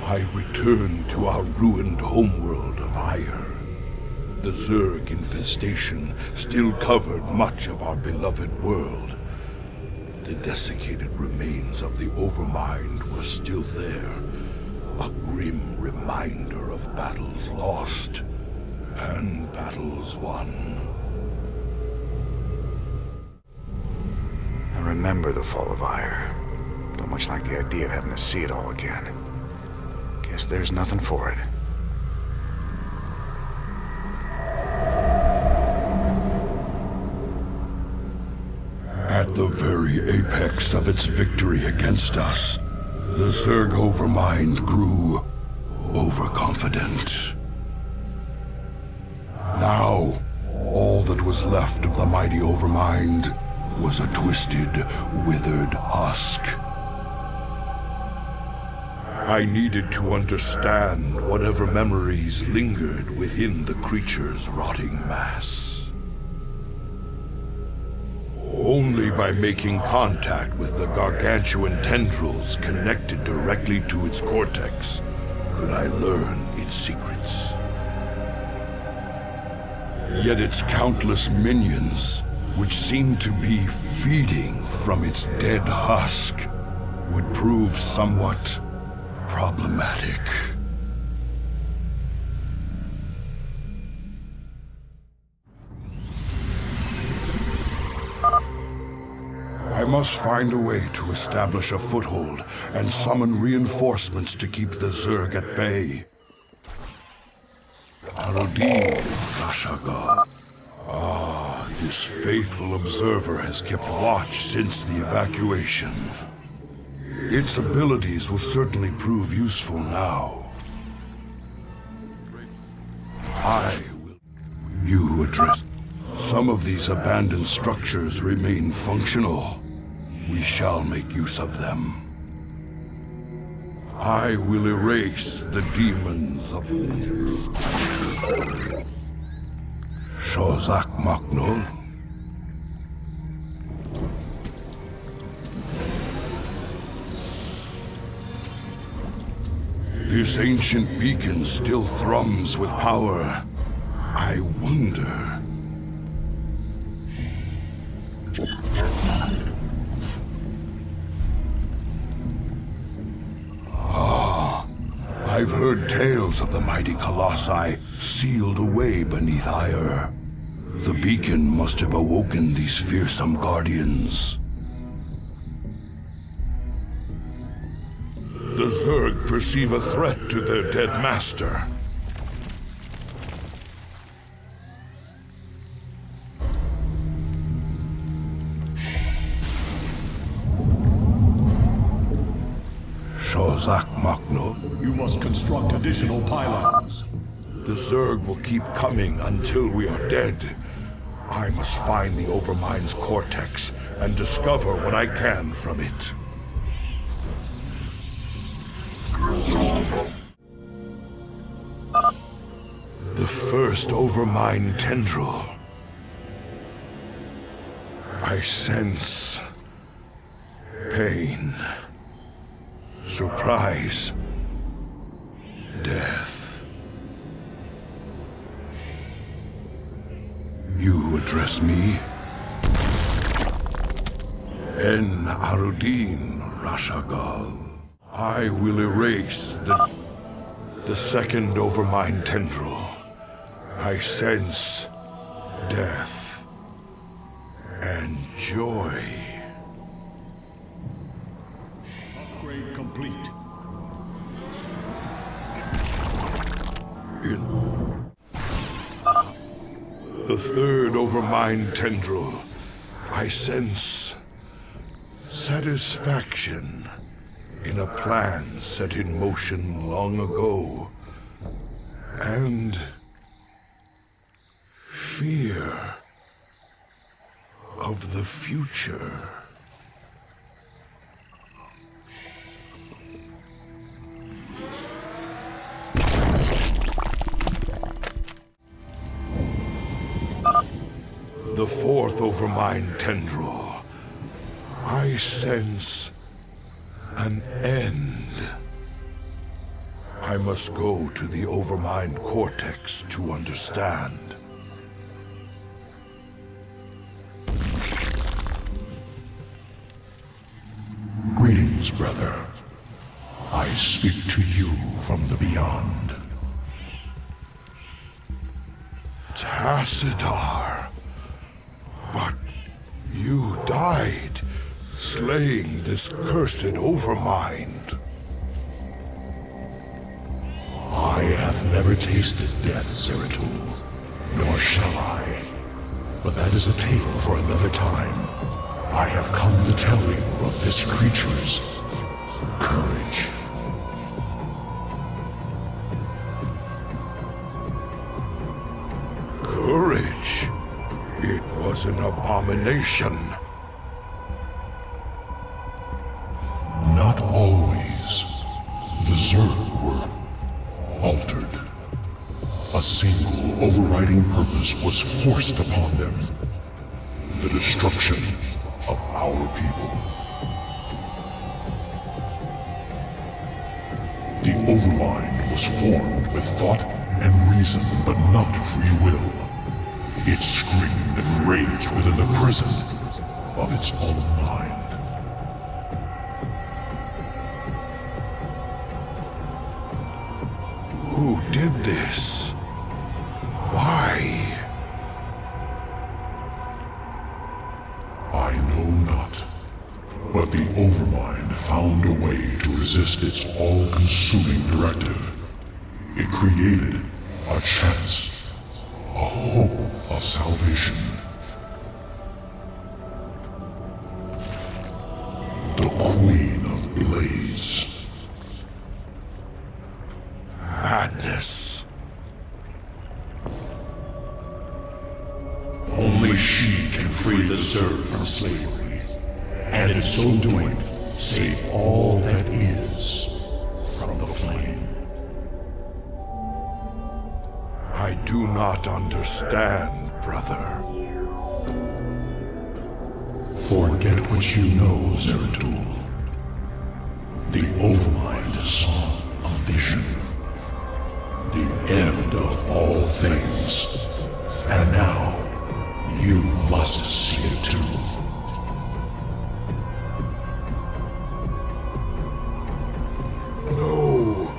I returned to our ruined homeworld of Ire. The Zerg infestation still covered much of our beloved world. The desiccated remains of the Overmind were still there, a grim reminder of battles lost and battles won. I remember the fall of Ire. Don't much like the idea of having to see it all again. Guess there's nothing for it. At the very apex of its victory against us, the Zerg Overmind grew overconfident. Now, all that was left of the mighty Overmind was a twisted, withered husk. I needed to understand whatever memories lingered within the creature's rotting mass. Only by making contact with the gargantuan tendrils connected directly to its cortex could I learn its secrets. Yet its countless minions, which seemed to be feeding from its dead husk, would prove somewhat problematic. I must find a way to establish a foothold and summon reinforcements to keep the Zerg at bay. Arudin Rashaga. This faithful observer has kept watch since the evacuation. Its abilities will certainly prove useful now. You address. Some of these abandoned structures remain functional. We shall make use of them. I will erase the demons of Shozak Makno. This ancient beacon still thrums with power. I wonder. I've heard tales of the mighty colossi sealed away beneath Ire. The beacon must have awoken these fearsome guardians. The Zerg perceive a threat to their dead master. Shozak Makno. You must construct additional pylons. The Zerg will keep coming until we are dead. I must find the Overmind's cortex and discover what I can from it. The first Overmind tendril. I sense pain, surprise, death. You address me? En Arudin Rashagal. I will erase the second Overmind tendril. I sense death and joy. Upgrade complete. The third Overmind tendril. I sense satisfaction in a plan set in motion long ago. And fear of the future. The fourth Overmind tendril. I sense an end. I must go to the Overmind Cortex to understand. Greetings, brother. I speak to you from the beyond. Tassadar. But you died, slaying this cursed Overmind. I have never tasted death, Zeratul, nor shall I. But that is a tale for another time. I have come to tell you of this creature's courage. Courage? It was an abomination. Not always. The Zerg were altered. A single overriding purpose was forced upon them. The destruction of our people. The Overmind was formed with thought and reason, but not free will. It screamed and raged within the prison of its own mind. Who did this? Why? I know not, but the Overmind found a way to resist its all-consuming directive. It created a chance, a hope of salvation. The Queen of Blades. Madness. Only she can free the Zerg from slavery, and in so doing, save all that is from the flame. I do not understand, brother. Forget what you know, Zeratul. The Overmind saw a vision. The end of all things. And now, you must see it too. No.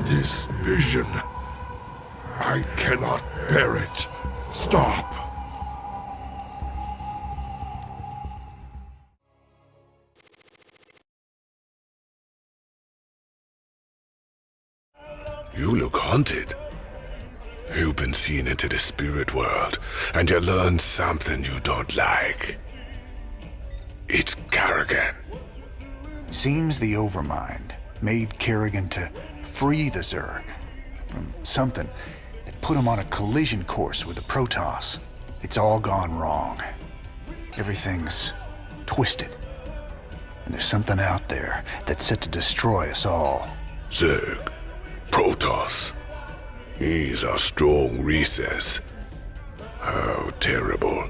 This vision. I cannot bear it. Stop. You look haunted. You've been seen into the spirit world, and you learned something you don't like. It's Kerrigan. Seems the Overmind made Kerrigan to free the Zerg from something that put him on a collision course with the Protoss. It's all gone wrong. Everything's twisted. And there's something out there that's set to destroy us all. Zerg. Protoss. He's a strong recess. How terrible.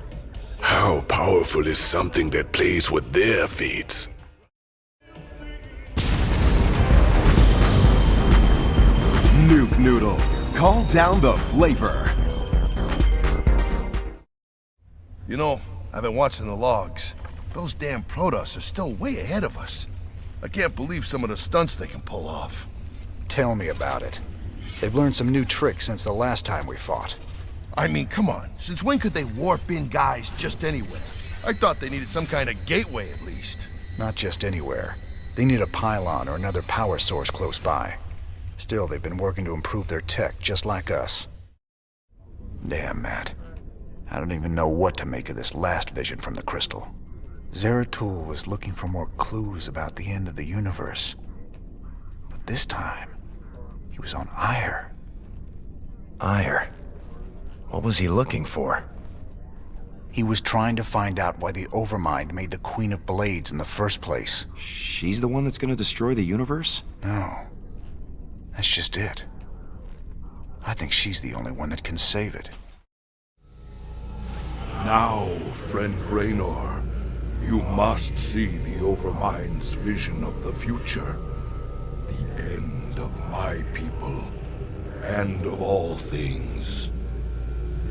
How powerful is something that plays with their fates? Nuke noodles. Call down the flavor. You know, I've been watching the logs. Those damn Protoss are still way ahead of us. I can't believe some of the stunts they can pull off. Tell me about it. They've learned some new tricks since the last time we fought. I mean, come on. Since when could they warp in guys just anywhere? I thought they needed some kind of gateway at least. Not just anywhere. They need a pylon or another power source close by. Still, they've been working to improve their tech, just like us. Damn, Matt. I don't even know what to make of this last vision from the crystal. Zeratul was looking for more clues about the end of the universe. But this time, he was on Ire. Ire? What was he looking for? He was trying to find out why the Overmind made the Queen of Blades in the first place. She's the one that's gonna destroy the universe? No. That's just it. I think she's the only one that can save it. Now, friend Raynor, you must see the Overmind's vision of the future. The end of of my people, and of all things.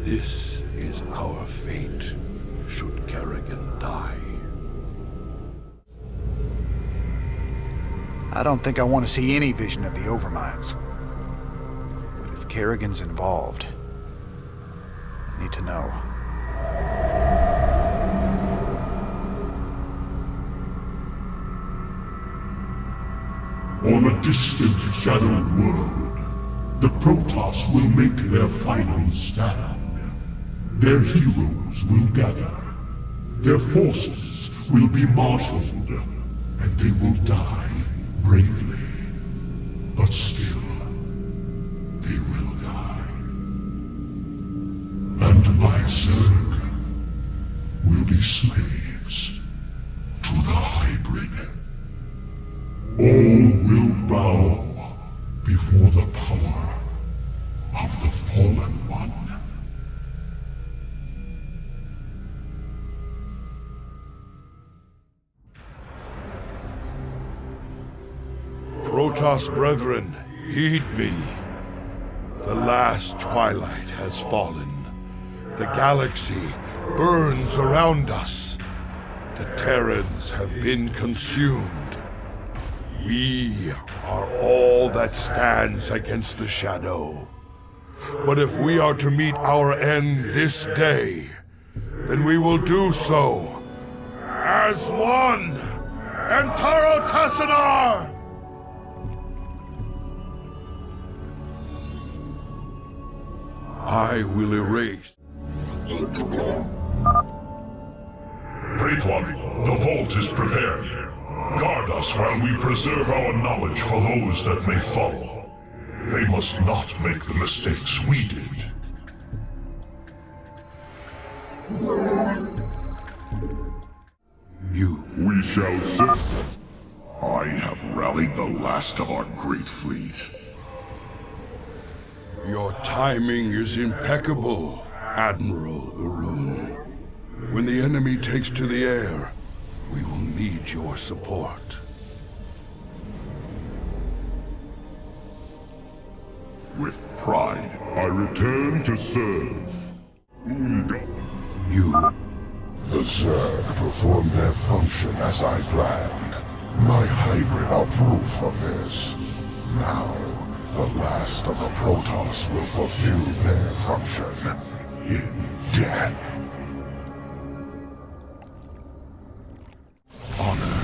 This is our fate, should Kerrigan die. I don't think I want to see any vision of the Overminds. But if Kerrigan's involved, I need to know. On a distant, shadowed world, the Protoss will make their final stand. Their heroes will gather. Their forces will be marshaled, and they will die bravely. But still, they will die. And my Zerg will be slaves to the hybrid. All will bow before the power of the Fallen One. Protoss brethren, heed me. The last twilight has fallen. The galaxy burns around us. The Terrans have been consumed. We are all that stands against the Shadow. But if we are to meet our end this day, then we will do so as one! Antaro Tassadar! I will erase. Great One, the vault is prepared. Guard us while we preserve our knowledge for those that may follow. They must not make the mistakes we did. We shall see. I have rallied the last of our great fleet. Your timing is impeccable, Admiral Urun. When the enemy takes to the air, we will need your support. With pride, I return to serve. You. The Zerg performed their function as I planned. My hybrid are proof of this. Now, the last of the Protoss will fulfill their function in death. Honor.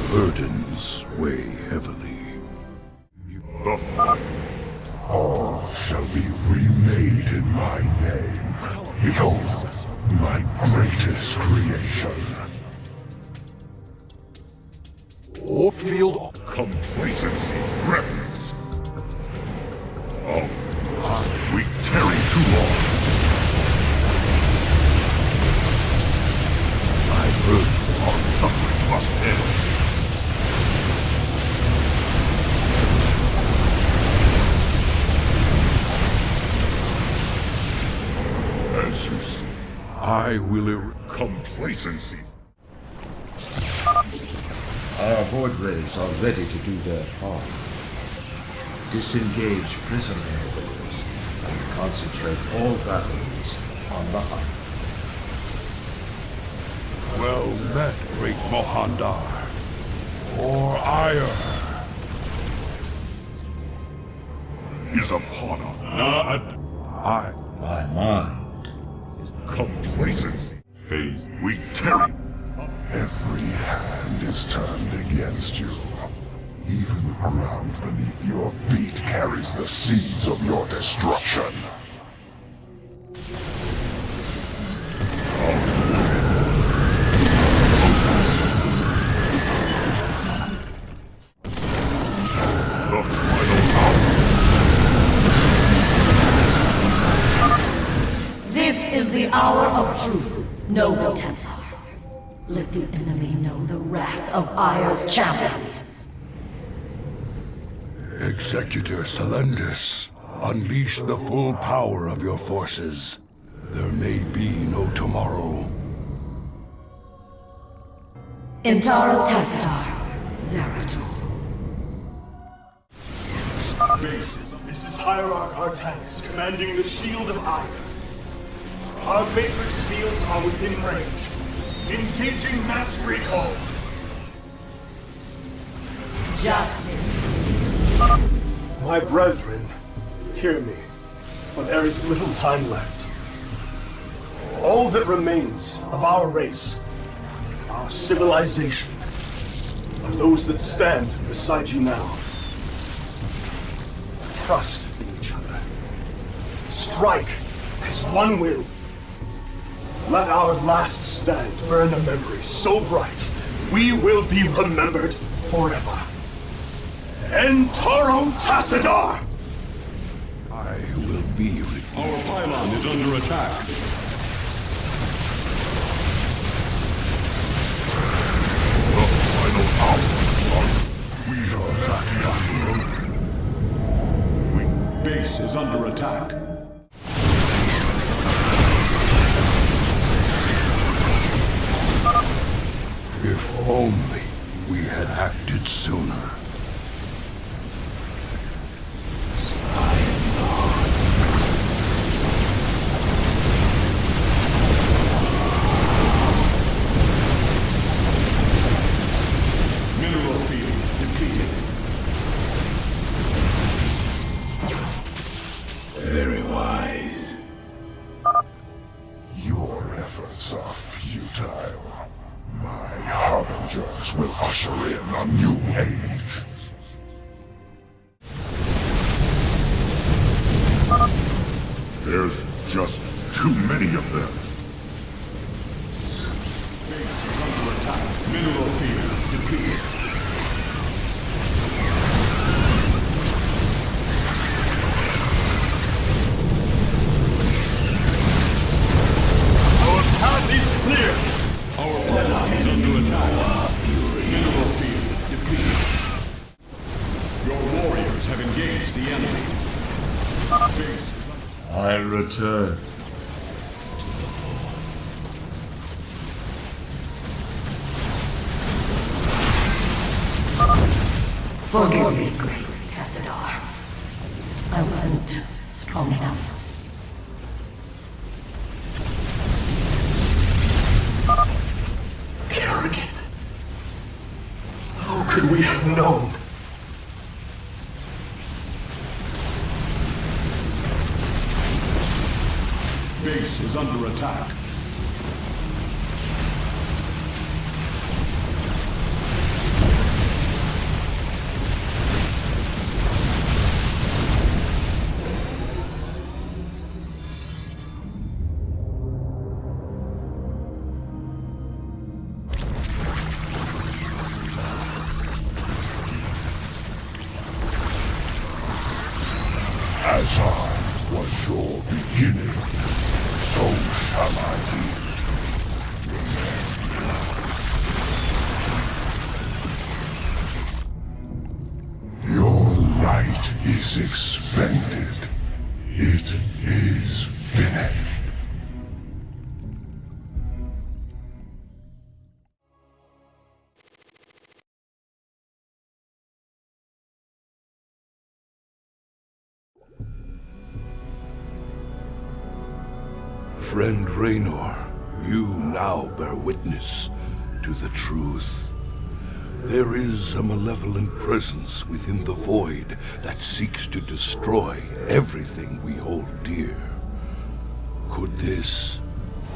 Burdens weigh heavily. All shall be remade in my name. Behold, my greatest creation. Warfield. Complacency threatens. Oh, we tarry too long. My burdens Our suffering must end. As you see, I will complacency. Our board rays are ready to do their part. Disengage prison areas and concentrate all batteries on the hunt. Well met, great Mohandar. For ire. Is upon us. My mind is Complacency. Phase. We tarry. Every hand is turned against you. Even the ground beneath your feet carries the seeds of your destruction. The final hour. This is the hour of truth, noble Templar. Let the enemy know the wrath of Ire's champions. Executor Selendis, Unleash the full power of your forces. There may be no tomorrow. Intaro Tassadar, Zeratul. Bases. This is Hierarch Artanis, commanding the Shield of Iron. Our matrix fields are within range. Engaging mass recall. Justice. My brethren, hear me, for there is little time left. All that remains of our race, our civilization, are those that stand beside you now. Trust in each other. Strike as one will. Let our last stand burn a memory so bright, we will be remembered forever. Entaro Tassadar! I will be Our pylon is under attack. The final hour. We are back. Base is under attack. If only we had acted sooner. Mineral field depleted. Very wise. Your efforts are futile. My harbingers will usher in a new age. There's just too many of them. Base is under attack. Mineral field depleted. Our path is clear! Our pylon is under attack. Mineral field depleted. Your warriors have engaged the enemy. Base is under I'll return. Forgive me, great Tassadar. I wasn't strong enough. Kerrigan. How could we have known? Base is under attack. As I was your beginning, so shall I be. Your light is expended. It is finished. Friend Raynor, you now bear witness to the truth. There is a malevolent presence within the void that seeks to destroy everything we hold dear. Could this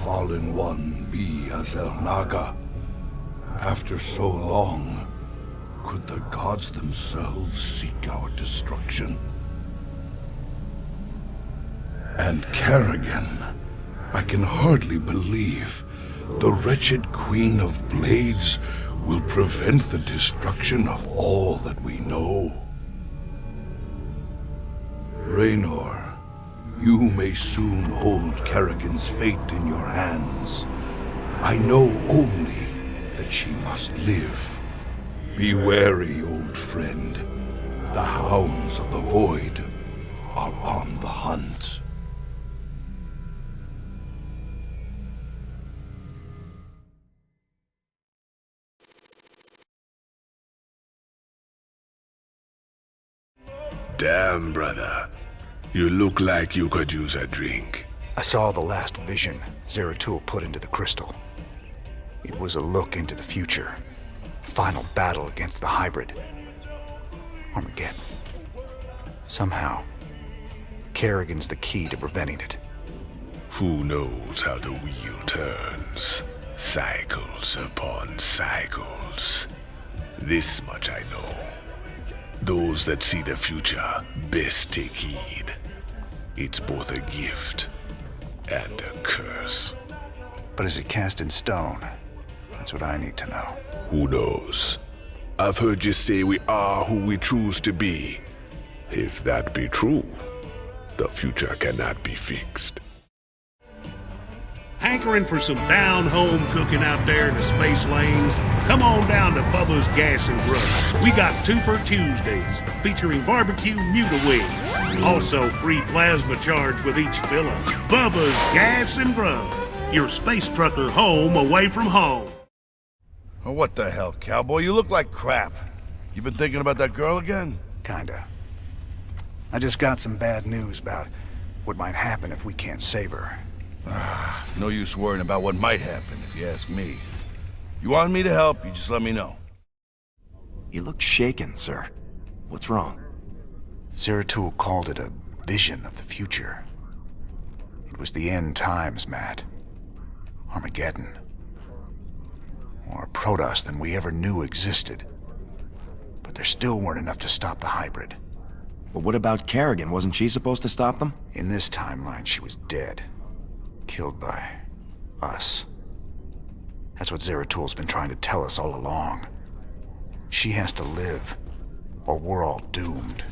fallen one be Azel Naga? After so long, could the gods themselves seek our destruction? And Kerrigan, I can hardly believe the wretched Queen of Blades will prevent the destruction of all that we know. Raynor, you may soon hold Kerrigan's fate in your hands. I know only that she must live. Be wary, old friend. The hounds of the void are on the hunt. Damn, brother. You look like you could use a drink. I saw the last vision Zeratul put into the crystal. It was a look into the future. Final battle against the hybrid. Armageddon. Somehow, Kerrigan's the key to preventing it. Who knows how the wheel turns? Cycles upon cycles. This much I know. Those that see the future best take heed. It's both a gift and a curse. But is it cast in stone? That's what I need to know. Who knows? I've heard you say we are who we choose to be. If that be true, the future cannot be fixed. Hankering for some down-home cooking out there in the space lanes? Come on down to Bubba's Gas and Grub. We got Twofer Tuesdays, featuring barbecue muta wings. Also free plasma charge with each fill-up. Bubba's Gas and Grub. Your space trucker home away from home. Oh, what the hell, cowboy? You look like crap. You been thinking about that girl again? Kinda. I just got some bad news about what might happen if we can't save her. No use worrying about what might happen, if you ask me. You want me to help, you just let me know. You look shaken, sir. What's wrong? Zeratul called it a vision of the future. It was the end times, Matt. Armageddon. More Protoss than we ever knew existed. But there still weren't enough to stop the hybrid. But what about Kerrigan? Wasn't she supposed to stop them? In this timeline, she was dead. Killed by us. That's what Zeratul's been trying to tell us all along. She has to live, or we're all doomed.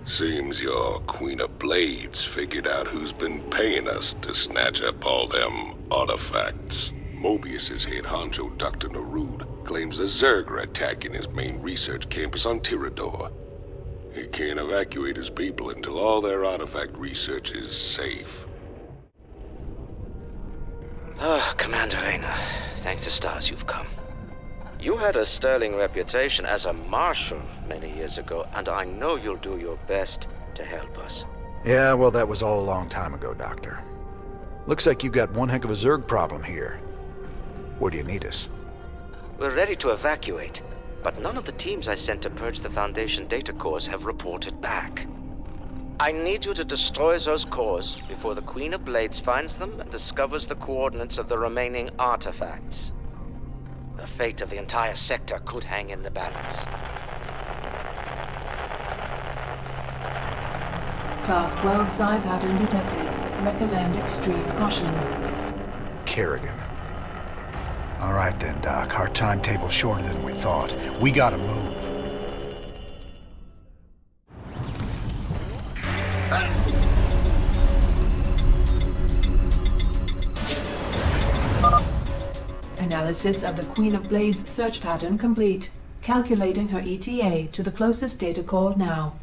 Seems your Queen of Blades figured out who's been paying us to snatch up all them artifacts. Mobius's head honcho, Dr. Narud, claims the Zerg are attacking his main research campus on Tirador. He can't evacuate his people until all their artifact research is safe. Commander Rayner, thank the stars you've come. You had a sterling reputation as a marshal many years ago, and I know you'll do your best to help us. Yeah, well, that was all a long time ago, Doctor. Looks like you got one heck of a Zerg problem here. Where do you need us? We're ready to evacuate, but none of the teams I sent to purge the Foundation data cores have reported back. I need you to destroy those cores before the Queen of Blades finds them and discovers the coordinates of the remaining artifacts. The fate of the entire sector could hang in the balance. Class 12 psi pattern detected. Recommend extreme caution. Kerrigan. All right then, Doc. Our timetable's shorter than we thought. We gotta move. Analysis of the Queen of Blades search pattern complete. Calculating her ETA to the closest data core now.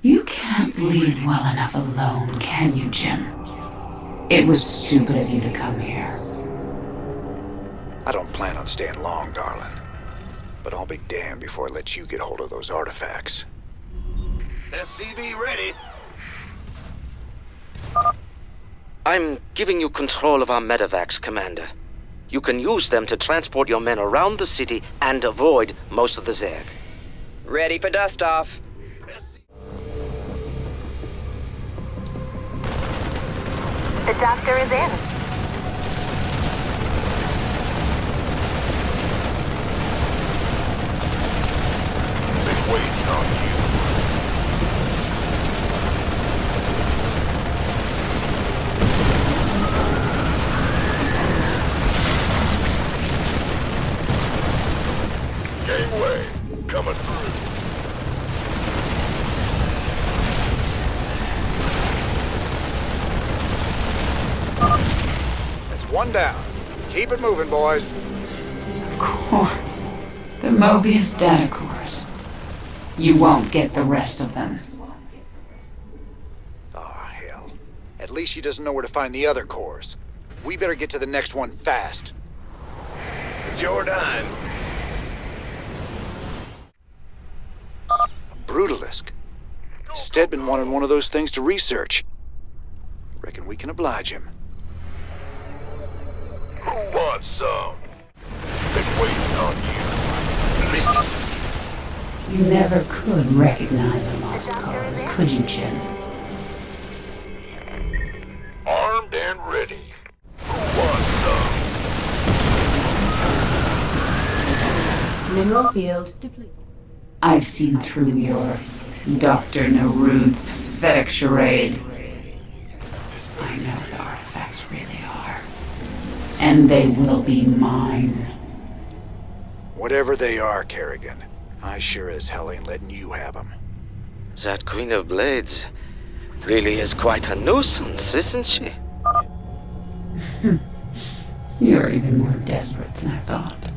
You can't leave well enough alone, can you, Jim? It was stupid of you to come here. I don't plan on staying long, darling. But I'll be damned before I let you get hold of those artifacts. SCV ready. I'm giving you control of our medevacs, Commander. You can use them to transport your men around the city and avoid most of the Zerg. Ready for dust-off. The doctor is in. Been waiting on you. Gangway, coming through. That's one down. Keep it moving, boys. Of course. The Mobius data cores. You won't get the rest of them. Oh, hell. At least she doesn't know where to find the other cores. We better get to the next one fast. Jordan. Brutalisk. Stedman wanted one of those things to research. Reckon we can oblige him. Who wants some? Been waiting on you. You never could recognize a lost cause, could you, Jim? Armed and ready. Who wants some? Mineral field depleted. I've seen through your Dr. Narud's pathetic charade. I know what the artifacts really are. And they will be mine. Whatever they are, Kerrigan, I sure as hell ain't letting you have them. That Queen of Blades really is quite a nuisance, isn't she? You're even more desperate than I thought.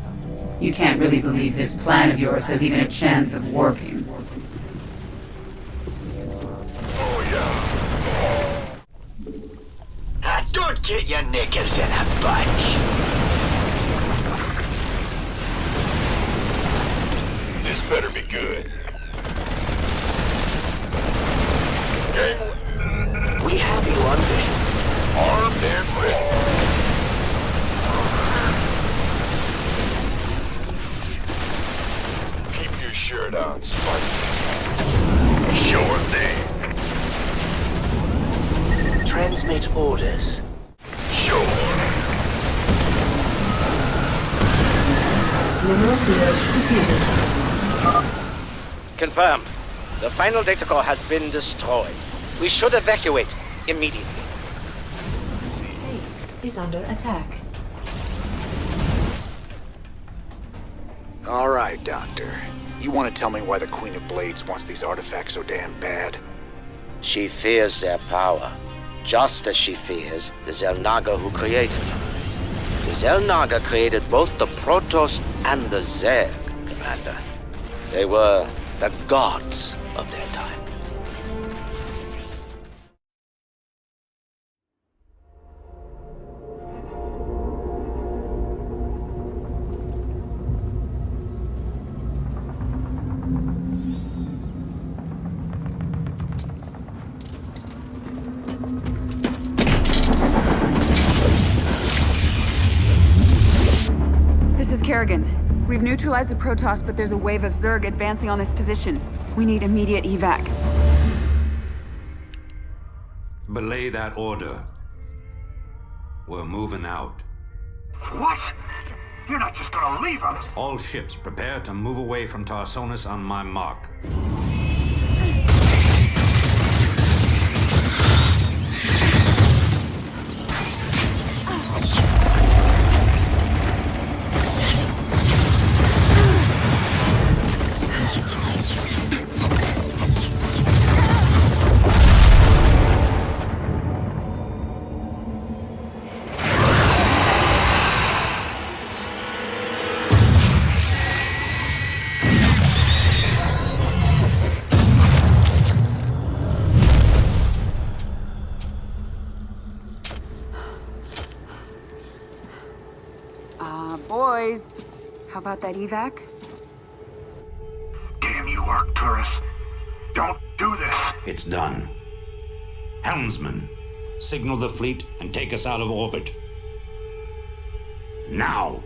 You can't really believe this plan of yours has even a chance of working. Don't get your knickers in a bunch. This better be good. We have you on mission. Armed and ready. Keep your shirt on, Sparky. Sure thing. Transmit orders. Sure. Mineral field depleted. Confirmed. The final data core has been destroyed. We should evacuate immediately. Base is under attack. All right, Doctor. You want to tell me why the Queen of Blades wants these artifacts so damn bad? She fears their power, just as she fears the Xel'Naga who created them. The Xel'Naga created both the Protoss and the Zerg, Commander. They were the gods of their time. This is Kerrigan. We've neutralized the Protoss, but there's a wave of Zerg advancing on this position. We need immediate evac. Belay that order. We're moving out. What? You're not just gonna leave us. All ships prepare to move away from Tarsonis on my mark. Boys, how about that evac? Damn you, Arcturus. Don't do this. It's done. Helmsman, signal the fleet and take us out of orbit. Now!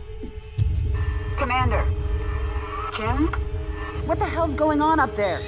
Commander. Jim? What the hell's going on up there?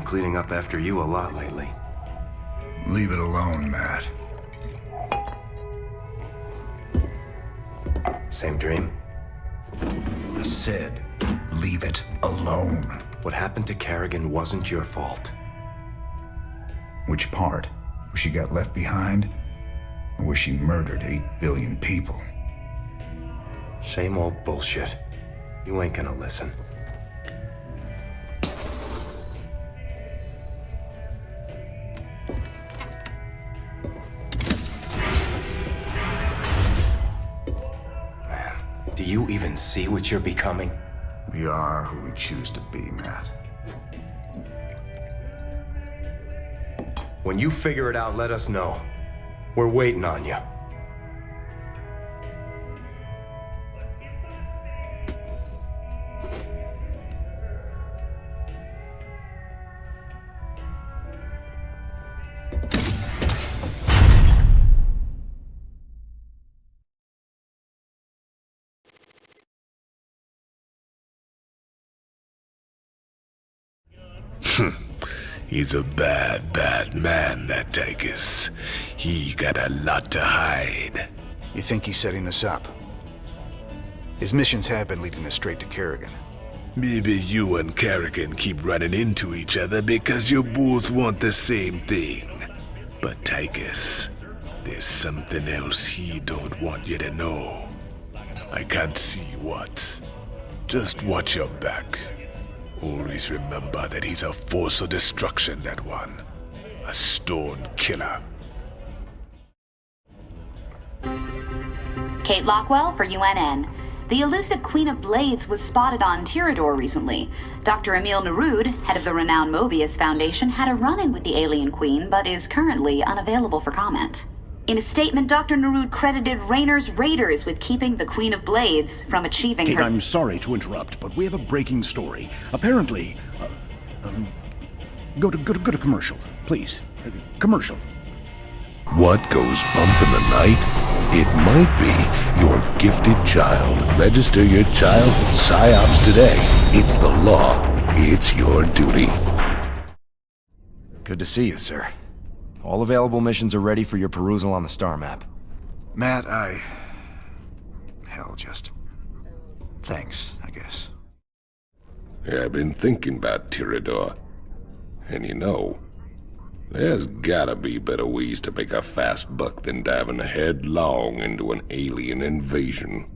cleaning up after you a lot lately. Leave it alone, Matt. Same dream? I said, leave it alone. What happened to Kerrigan wasn't your fault. Which part? Where she got left behind? Or where she murdered 8 billion people? Same old bullshit. You ain't gonna listen. Man, do you even see what you're becoming? We are who we choose to be, Matt. When you figure it out, let us know. We're waiting on you. He's a bad, bad man, that Tychus. He got a lot to hide. You think he's setting us up? His missions have been leading us straight to Kerrigan. Maybe you and Kerrigan keep running into each other because you both want the same thing. But Tychus, there's something else he don't want you to know. I can't see what. Just watch your back. Always remember that he's a force of destruction, that one. A stone killer. Kate Lockwell for UNN. The elusive Queen of Blades was spotted on Tirador recently. Dr. Emil Nerud, head of the renowned Mobius Foundation, had a run-in with the alien queen, but is currently unavailable for comment. In a statement, Dr. Nerud credited Raynor's raiders with keeping the Queen of Blades from achieving Kate, her— I'm sorry to interrupt, but we have a breaking story. Apparently, go to commercial, please. Commercial. What goes bump in the night? It might be your gifted child. Register your child with PsyOps today. It's the law. It's your duty. Good to see you, sir. All available missions are ready for your perusal on the star map. Matt, hell, just... thanks, I guess. Yeah, I've been thinking about Tirador. And you know, there's gotta be better ways to make a fast buck than diving headlong into an alien invasion.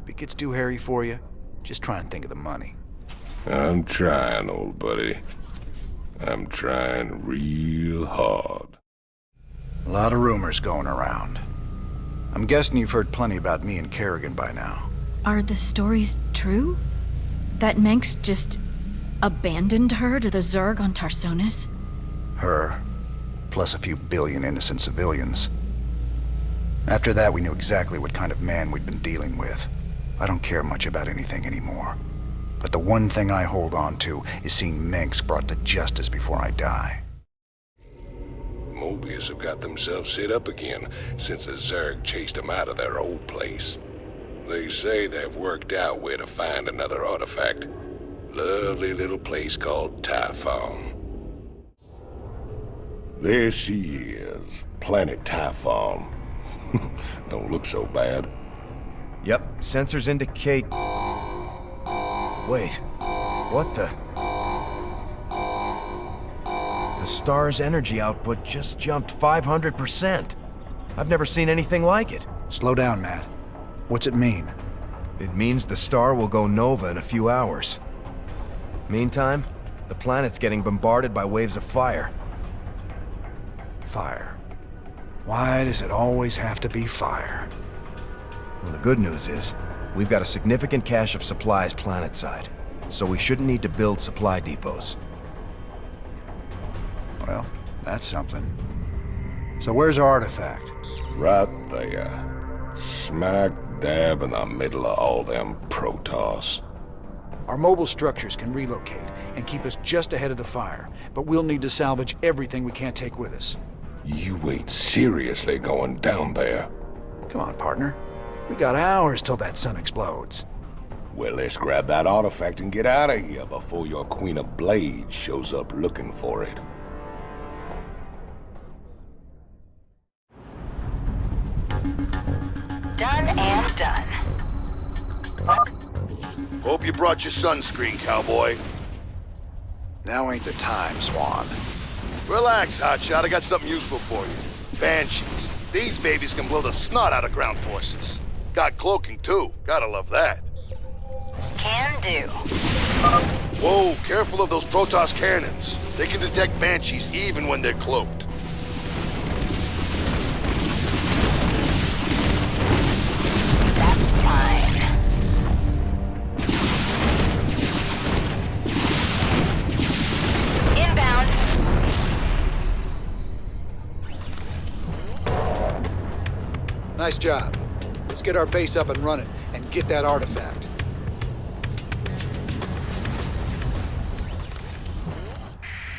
If it gets too hairy for you, just try and think of the money. I'm trying, old buddy. I'm trying real hard. A lot of rumors going around. I'm guessing you've heard plenty about me and Kerrigan by now. Are the stories true? That Menks just abandoned her to the Zerg on Tarsonis? Her, plus a few billion innocent civilians. After that, we knew exactly what kind of man we'd been dealing with. I don't care much about anything anymore. But the one thing I hold on to is seeing Menks brought to justice before I die. Mobius have got themselves set up again since the Zerg chased them out of their old place. They say they've worked out where to find another artifact. Lovely little place called Typhon. There she is, planet Typhon. Don't look so bad. Yep, sensors indicate... Wait, what the... The star's energy output just jumped 500%. I've never seen anything like it. Slow down, Matt. What's it mean? It means the star will go nova in a few hours. Meantime, the planet's getting bombarded by waves of fire. Fire. Why does it always have to be fire? Well, the good news is, we've got a significant cache of supplies planetside, so we shouldn't need to build supply depots. Well, that's something. So where's our artifact? Right there. Smack dab in the middle of all them Protoss. Our mobile structures can relocate and keep us just ahead of the fire, but we'll need to salvage everything we can't take with us. You ain't seriously going down there. Come on, partner. We got hours till that sun explodes. Well, let's grab that artifact and get out of here before your Queen of Blades shows up looking for it. Done and done. Hope you brought your sunscreen, cowboy. Now ain't the time, Swan. Relax, hotshot. I got something useful for you. Banshees. These babies can blow the snot out of ground forces. Got cloaking, too. Gotta love that. Can do. Whoa, careful of those Protoss cannons. They can detect Banshees even when they're cloaked. That's fine. Inbound. Nice job. Let's get our base up and running and get that artifact.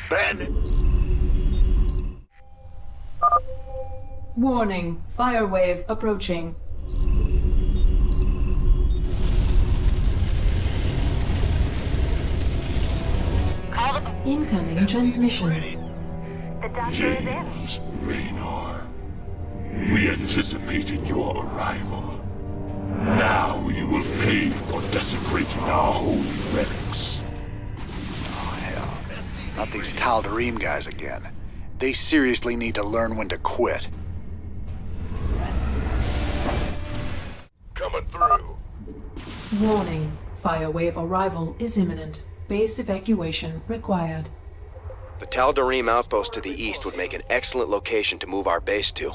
Bandit! Warning, fire wave approaching. Incoming transmission. The doctor is in. James Raynor, we anticipated your arrival. Now you will pay for desecrating our holy relics. Oh, hell. Not these Tal'Darim guys again. They seriously need to learn when to quit. Coming through. Warning, fire wave arrival is imminent. Base evacuation required. The Tal'Darim outpost to the east would make an excellent location to move our base to.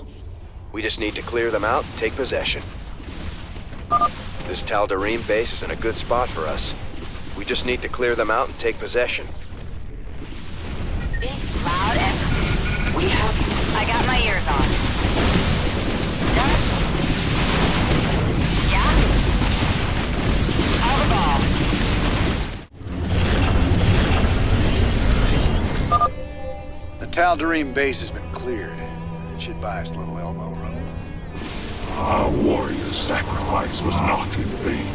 We just need to clear them out and take possession. This Tal'Darim base is in a good spot for us. We just need to clear them out and take possession. Big, loud, and... We have you. I got my ears on. Done? Yeah? Call the ball. The Tal'Darim base has been cleared. It should buy us a little elbow room. Our warrior's sacrifice was not in vain.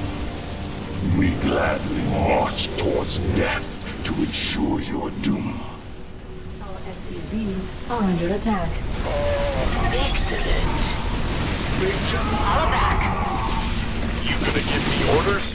We gladly marched towards death to ensure your doom. Our SCVs are under attack. Excellent. All back. You gonna give me orders?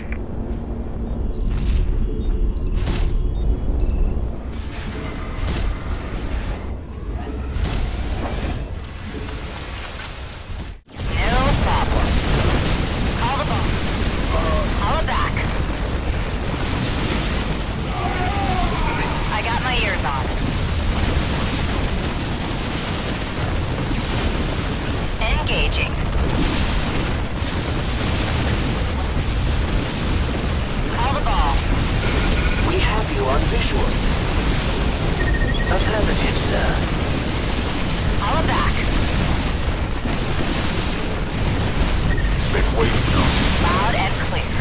Affirmative, sir. All back. Been waiting. Loud and clear.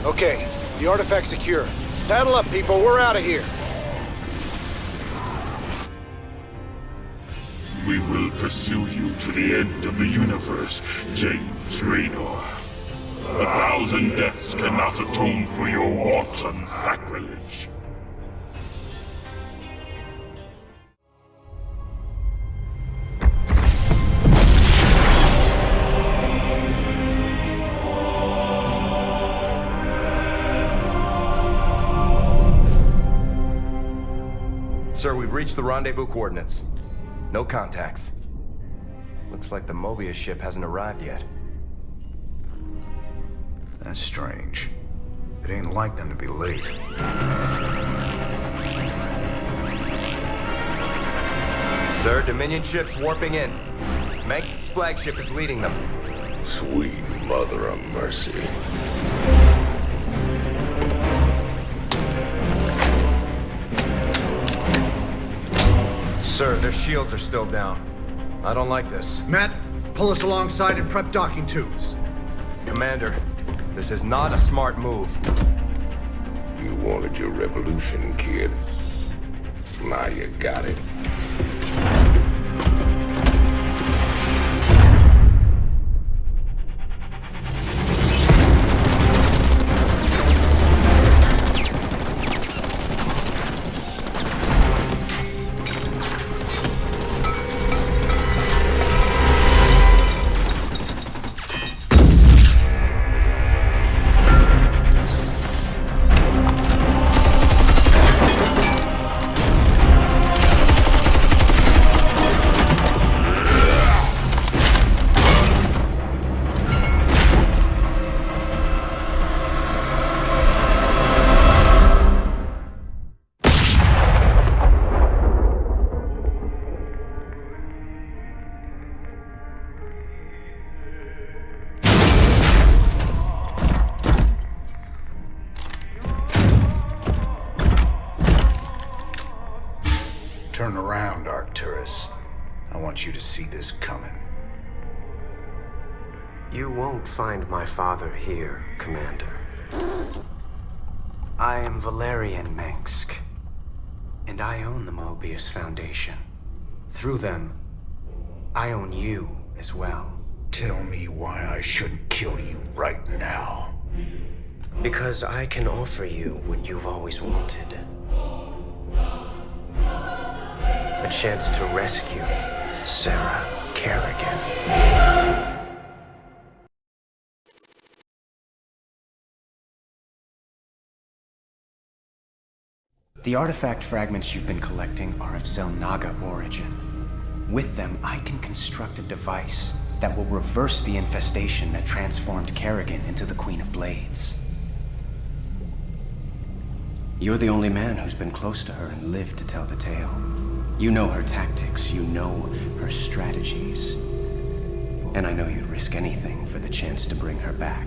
Okay, the artifact's secure. Saddle up, people. We're out of here. We will pursue you to the end of the universe, James Raynor. 1,000 deaths cannot atone for your wanton sacrilege. Sir, we've reached the rendezvous coordinates. No contacts. Looks like the Mobius ship hasn't arrived yet. That's strange. It ain't like them to be late. Sir, Dominion ships warping in. Mengsk's flagship is leading them. Sweet mother of mercy. Sir, their shields are still down. I don't like this. Matt, pull us alongside and prep docking tubes. Commander, This is not a smart move. You wanted your revolution, kid. Now you got it. Turn around, Arcturus. I want you to see this coming. You won't find my father here, Commander. I am Valerian Mengsk, and I own the Mobius Foundation. Through them, I own you as well. Tell me why I shouldn't kill you right now. Because I can offer you what you've always wanted. A chance to rescue Sarah Kerrigan. The artifact fragments you've been collecting are of Zelnaga origin. With them, I can construct a device that will reverse the infestation that transformed Kerrigan into the Queen of Blades. You're the only man who's been close to her and lived to tell the tale. You know her tactics, you know her strategies. And I know you'd risk anything for the chance to bring her back.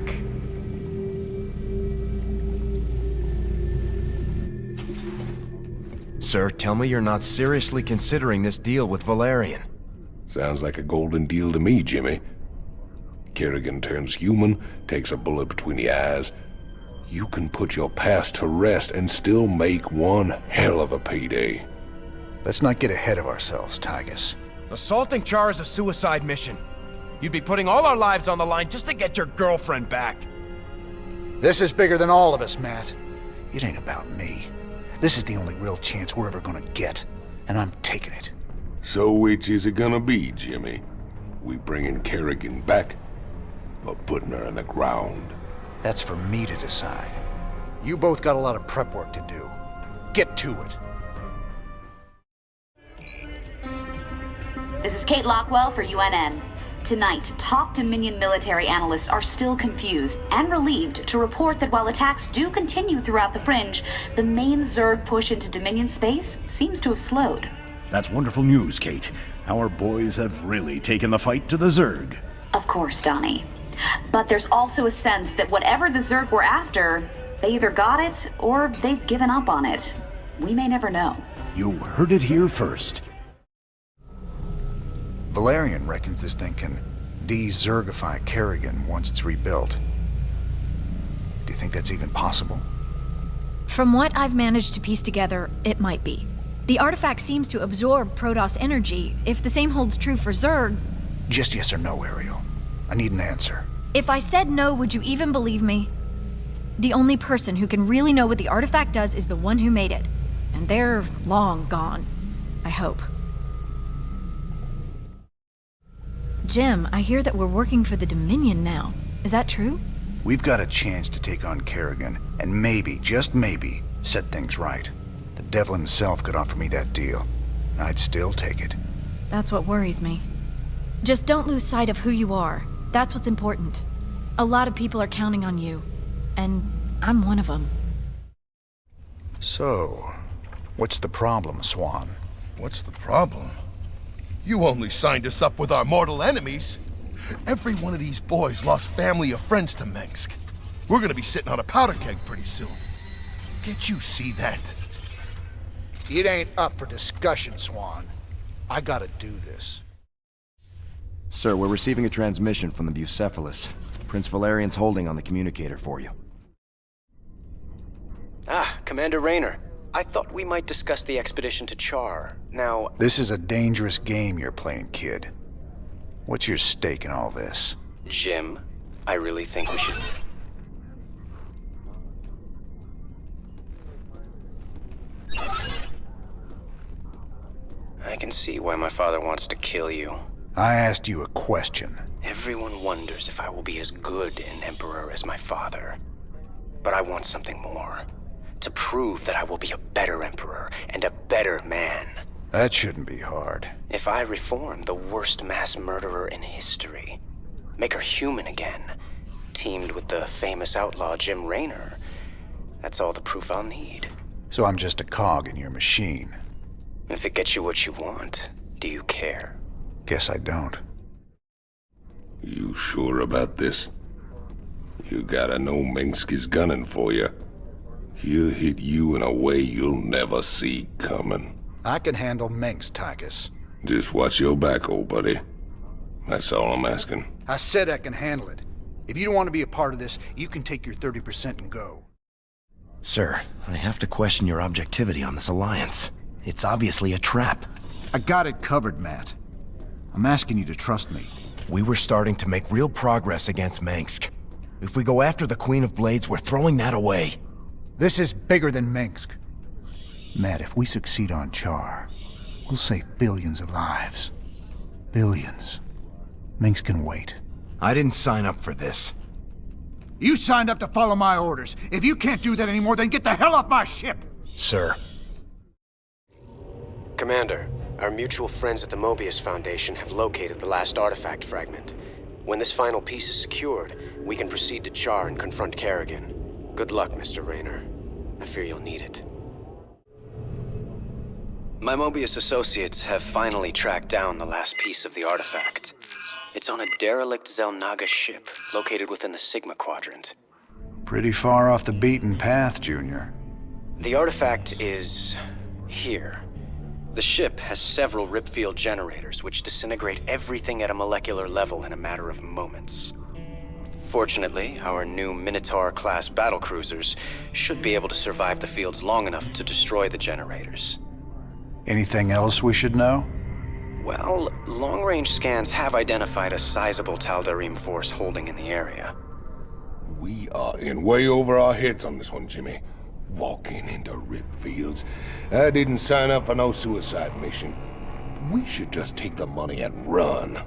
Sir, tell me you're not seriously considering this deal with Valerian. Sounds like a golden deal to me, Jimmy. Kerrigan turns human, takes a bullet between the eyes. You can put your past to rest and still make one hell of a payday. Let's not get ahead of ourselves, Tygus. Assaulting Char is a suicide mission. You'd be putting all our lives on the line just to get your girlfriend back. This is bigger than all of us, Matt. It ain't about me. This is the only real chance we're ever gonna get, and I'm taking it. So which is it gonna be, Jimmy? We bringing Kerrigan back, or putting her in the ground? That's for me to decide. You both got a lot of prep work to do. Get to it. This is Kate Lockwell for UNN. Tonight, top Dominion military analysts are still confused and relieved to report that while attacks do continue throughout the Fringe, the main Zerg push into Dominion space seems to have slowed. That's wonderful news, Kate. Our boys have really taken the fight to the Zerg. Of course, Donnie. But there's also a sense that whatever the Zerg were after, they either got it or they've given up on it. We may never know. You heard it here first. Valerian reckons this thing can de-Zergify Kerrigan once it's rebuilt. Do you think that's even possible? From what I've managed to piece together, it might be. The artifact seems to absorb Protoss energy. If the same holds true for Zerg... Just yes or no, Ariel. I need an answer. If I said no, would you even believe me? The only person who can really know what the artifact does is the one who made it. And they're long gone. I hope. Jim, I hear that we're working for the Dominion now. Is that true? We've got a chance to take on Kerrigan, and maybe, just maybe, set things right. The devil himself could offer me that deal. I'd still take it. That's what worries me. Just don't lose sight of who you are. That's what's important. A lot of people are counting on you. And I'm one of them. So, what's the problem, Swan? What's the problem? You only signed us up with our mortal enemies. Every one of these boys lost family or friends to Mengsk. We're gonna be sitting on a powder keg pretty soon. Can't you see that? It ain't up for discussion, Swan. I gotta do this. Sir, we're receiving a transmission from the Bucephalus. Prince Valerian's holding on the communicator for you. Ah, Commander Raynor. I thought we might discuss the expedition to Char. Now... This is a dangerous game you're playing, kid. What's your stake in all this? Jim, I really think we should... I can see why my father wants to kill you. I asked you a question. Everyone wonders if I will be as good an emperor as my father. But I want something more. To prove that I will be a better emperor and a better man. That shouldn't be hard. If I reform the worst mass murderer in history, make her human again, teamed with the famous outlaw Jim Raynor, that's all the proof I'll need. So I'm just a cog in your machine. If it gets you what you want, do you care? Guess I don't. You sure about this? You gotta know Mengsk is gunning for you. He'll hit you in a way you'll never see coming. I can handle Mengsk, Tychus. Just watch your back, old buddy. That's all I'm asking. I said I can handle it. If you don't want to be a part of this, you can take your 30% and go. Sir, I have to question your objectivity on this alliance. It's obviously a trap. I got it covered, Matt. I'm asking you to trust me. We were starting to make real progress against Mengsk. If we go after the Queen of Blades, we're throwing that away. This is bigger than Mengsk. Matt, if we succeed on Char, we'll save billions of lives. Billions. Mengsk can wait. I didn't sign up for this. You signed up to follow my orders. If you can't do that anymore, then get the hell off my ship! Sir. Commander, our mutual friends at the Mobius Foundation have located the last artifact fragment. When this final piece is secured, we can proceed to Char and confront Kerrigan. Good luck, Mr. Raynor. I fear you'll need it. My Mobius associates have finally tracked down the last piece of the artifact. It's on a derelict Xel'Naga ship located within the Sigma Quadrant. Pretty far off the beaten path, Junior. The artifact is... here. The ship has several ripfield generators which disintegrate everything at a molecular level in a matter of moments. Fortunately, our new Minotaur-class battlecruisers should be able to survive the fields long enough to destroy the generators. Anything else we should know? Well, long-range scans have identified a sizable Tal'Darim force holding in the area. We are in way over our heads on this one, Jimmy. Walking into rip fields. I didn't sign up for no suicide mission. We should just take the money and run.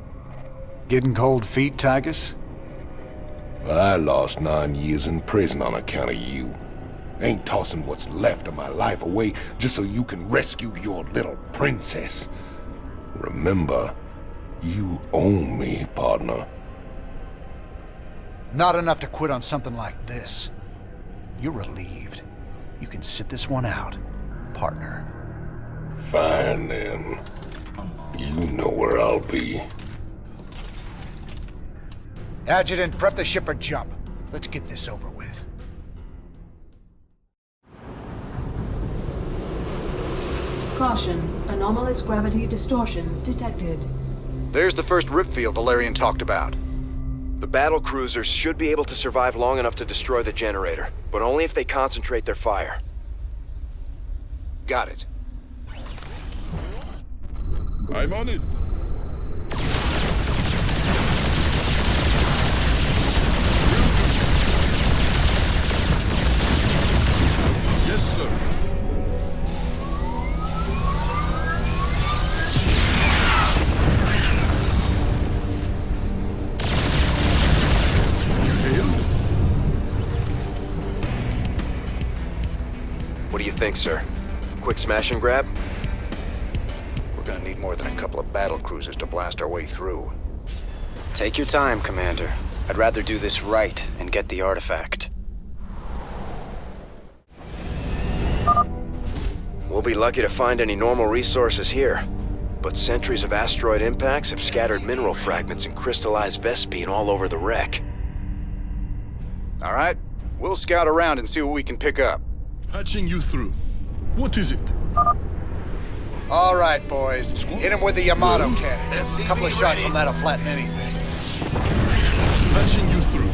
Getting cold feet, Tychus? I lost 9 years in prison on account of you. Ain't tossing what's left of my life away just so you can rescue your little princess. Remember, you own me, partner. Not enough to quit on something like this. You're relieved. You can sit this one out, partner. Fine, then. You know where I'll be. Adjutant, prep the ship for jump. Let's get this over with. Caution. Anomalous gravity distortion detected. There's the first ripfield Valerian talked about. The battle cruisers should be able to survive long enough to destroy the generator, but only if they concentrate their fire. Got it. I'm on it. Yes, sir. What do you think, sir? Quick smash and grab? We're gonna need more than a couple of battle cruisers to blast our way through. Take your time, Commander. I'd rather do this right and get the artifact. We'll be lucky to find any normal resources here. But centuries of asteroid impacts have scattered mineral fragments and crystallized Vespene all over the wreck. All right, we'll scout around and see what we can pick up. Patching you through. What is it? All right, boys. Hit him with the Yamato cannon. A couple of shots from that'll flatten anything. Patching you through.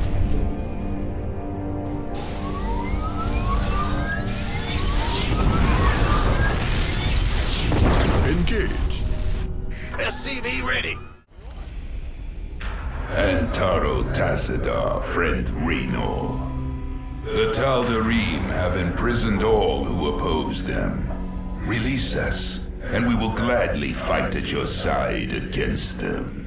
Engage. SCV ready. Antaro Tassadar, friend Reno. The Tal'Darim have imprisoned all who oppose them. Release us, and we will gladly fight at your side against them.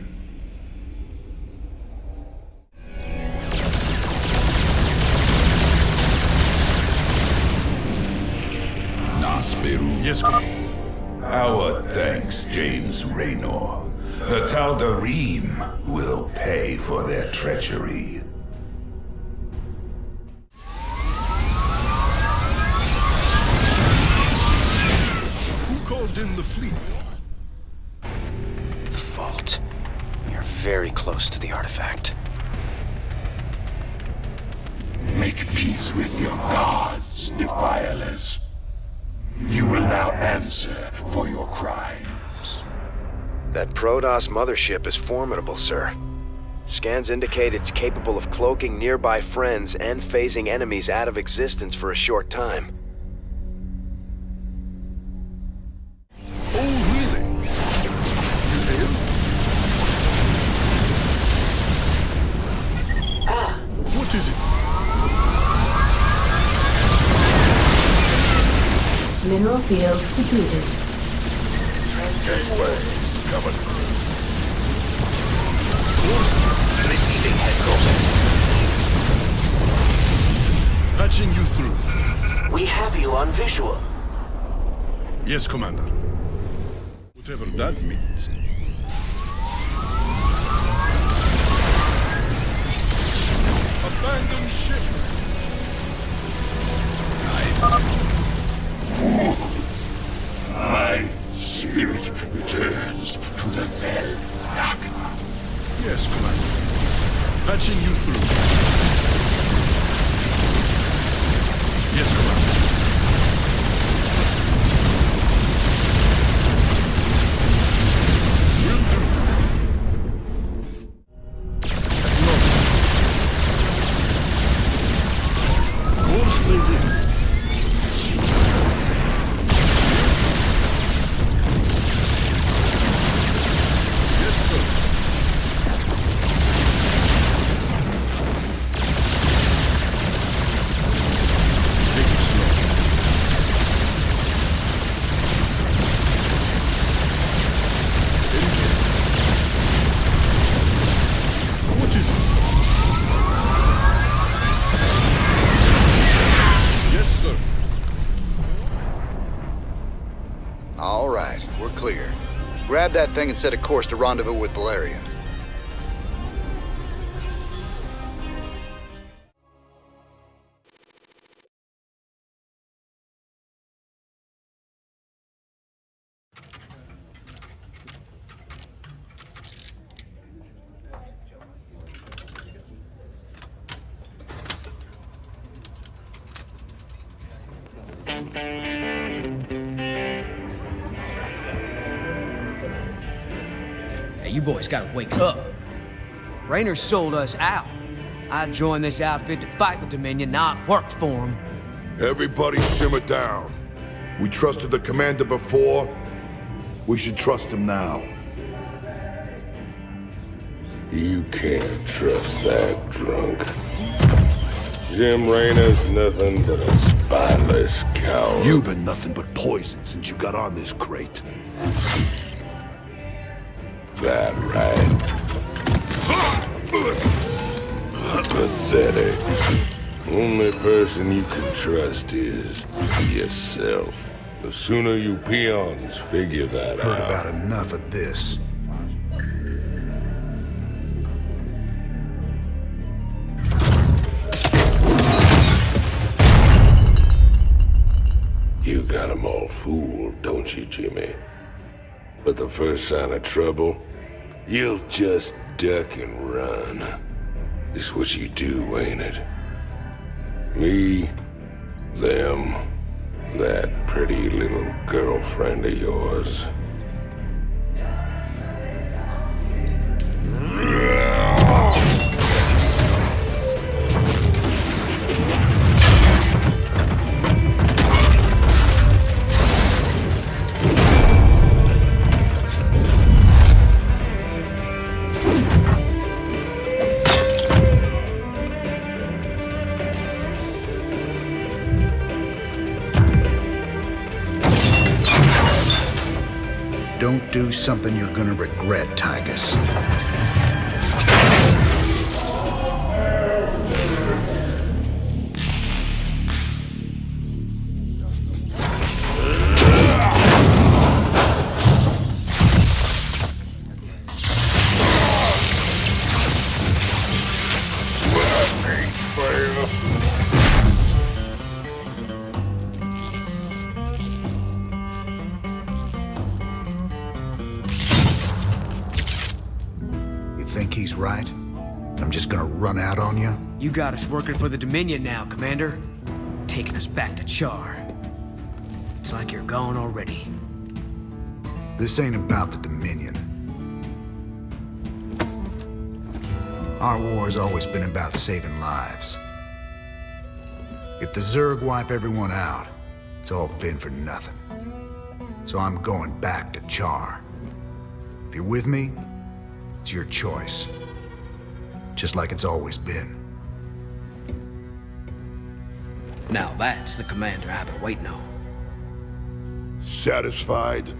Nasperu. Yes, Our thanks, James Raynor. The Tal'Darim will pay for their treachery. Who called in the fleet? The vault. We are very close to the artifact. Make peace with your gods, defilers. You will now answer for your crimes. That Protoss mothership is formidable, sir. Scans indicate it's capable of cloaking nearby friends and phasing enemies out of existence for a short time. Oh, really? You did? What is it? Mineral field depleted. Gateways coming. Receiving headquarters. Patching you through. We have you on visual. Yes, Commander. Whatever that means. Abandon ship. Fools! My spirit returns to the Zel Naga. Yes, Commander. Patching you through. Yes, Commander. Will do. Course laid in. All right, we're clear. Grab that thing and set a course to rendezvous with Valerian. Hey, you boys gotta wake up. Raynor sold us out. I joined this outfit to fight the Dominion, not work for him. Everybody simmer down. We trusted the commander before. We should trust him now. You can't trust that drunk. Jim Raynor's nothing but a spineless coward. You've been nothing but poison since you got on this crate. That right. Pathetic. Only person you can trust is yourself. The sooner you peons figure that Heard out. about enough of this. You got 'em all fooled, don't you, Jimmy? But the first sign of trouble, you'll just duck and run. It's what you do, ain't it? Me, them, That pretty little girlfriend of yours. Don't do something you're gonna regret, Tygus. Think he's right? I'm just gonna run out on you? You got us working for the Dominion now, Commander. Taking us back to Char. It's like you're gone already. This ain't about the Dominion. Our war's always been about saving lives. If the Zerg wipe everyone out, it's all been for nothing. So I'm going back to Char. If you're with me, it's your choice. Just like it's always been. Now that's the commander I've been waiting on. Satisfied?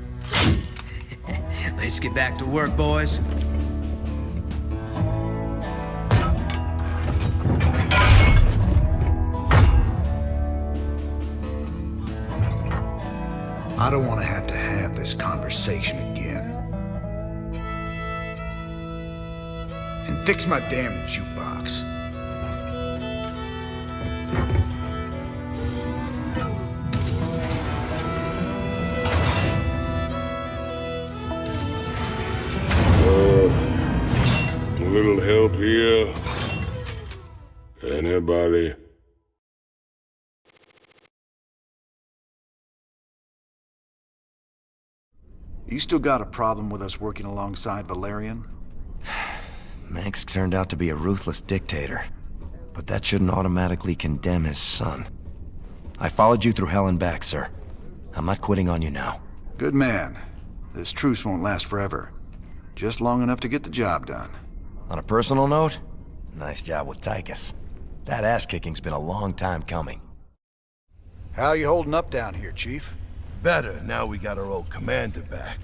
Let's get back to work, boys. I don't want to have this conversation again. And fix my damn jukebox. A little help here? Anybody? You still got a problem with us working alongside Valerian? Mengsk turned out to be a ruthless dictator, but that shouldn't automatically condemn his son. I followed you through hell and back, sir. I'm not quitting on you now. Good man. This truce won't last forever. Just long enough to get the job done. On a personal note, nice job with Tychus. That ass-kicking's been a long time coming. How you holding up down here, Chief? Better, now we got our old commander back.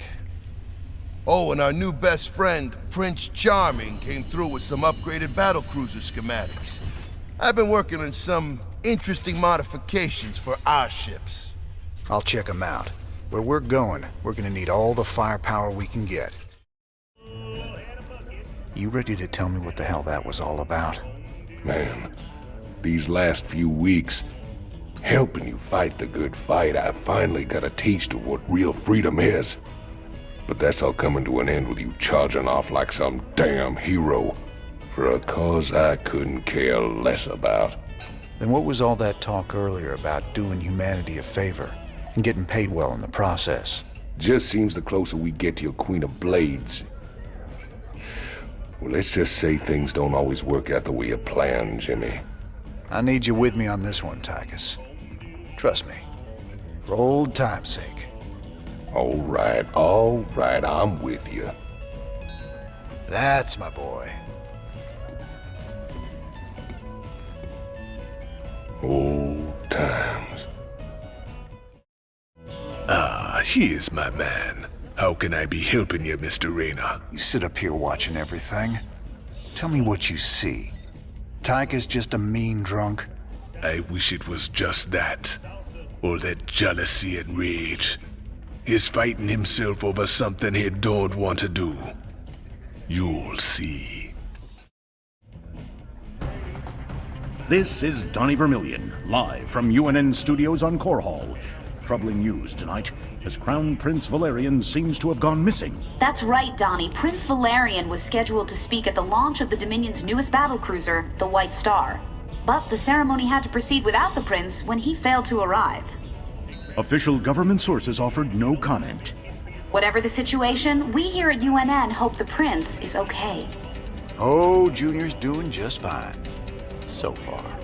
Oh, and our new best friend, Prince Charming, came through with some upgraded battlecruiser schematics. I've been working on some interesting modifications for our ships. I'll check them out. Where we're going, we're gonna need all the firepower we can get. You ready to tell me what the hell that was all about? Man, these last few weeks, helping you fight the good fight, I finally got a taste of what real freedom is. But that's all coming to an end with you charging off like some damn hero for a cause I couldn't care less about. Then what was all that talk earlier about doing humanity a favor and getting paid well in the process? Just seems the closer we get to your Queen of Blades. Well, let's just say things don't always work out the way you plan, Jimmy. I need you with me on this one, Tychus. Trust me. For old time's sake. All right, I'm with you. That's my boy. Old times. Ah, here's my man. How can I be helping you, Mr. Rayner? You sit up here watching everything. Tell me what you see. Tychus just a mean drunk? I wish it was just that. All that jealousy and rage. He's fighting himself over something he don't want to do. You'll see. This is Donnie Vermillion, live from UNN Studios on Core Hall. Troubling news tonight, as Crown Prince Valerian seems to have gone missing. That's right, Donnie. Prince Valerian was scheduled to speak at the launch of the Dominion's newest battlecruiser, the White Star. But the ceremony had to proceed without the prince when he failed to arrive. Official government sources offered no comment. Whatever the situation, we here at UNN hope the prince is okay. Oh, Junior's doing just fine. So far.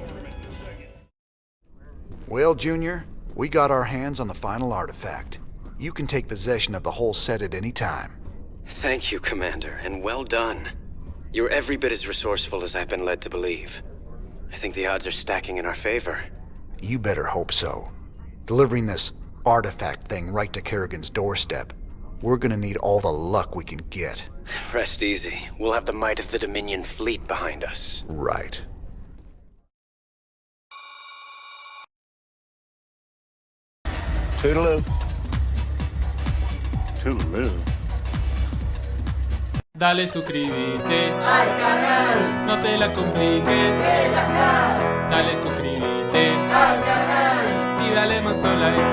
Well, Junior, we got our hands on the final artifact. You can take possession of the whole set at any time. Thank you, Commander, and well done. You're every bit as resourceful as I've been led to believe. I think the odds are stacking in our favor. You better hope so. Delivering this artifact thing right to Kerrigan's doorstep, we're gonna need all the luck we can get. Rest easy. We'll have the might of the Dominion fleet behind us. Right. Toodaloo. Toodaloo. Dale suscríbete al canal, no te la compliques, dale suscríbete al canal y dale más like.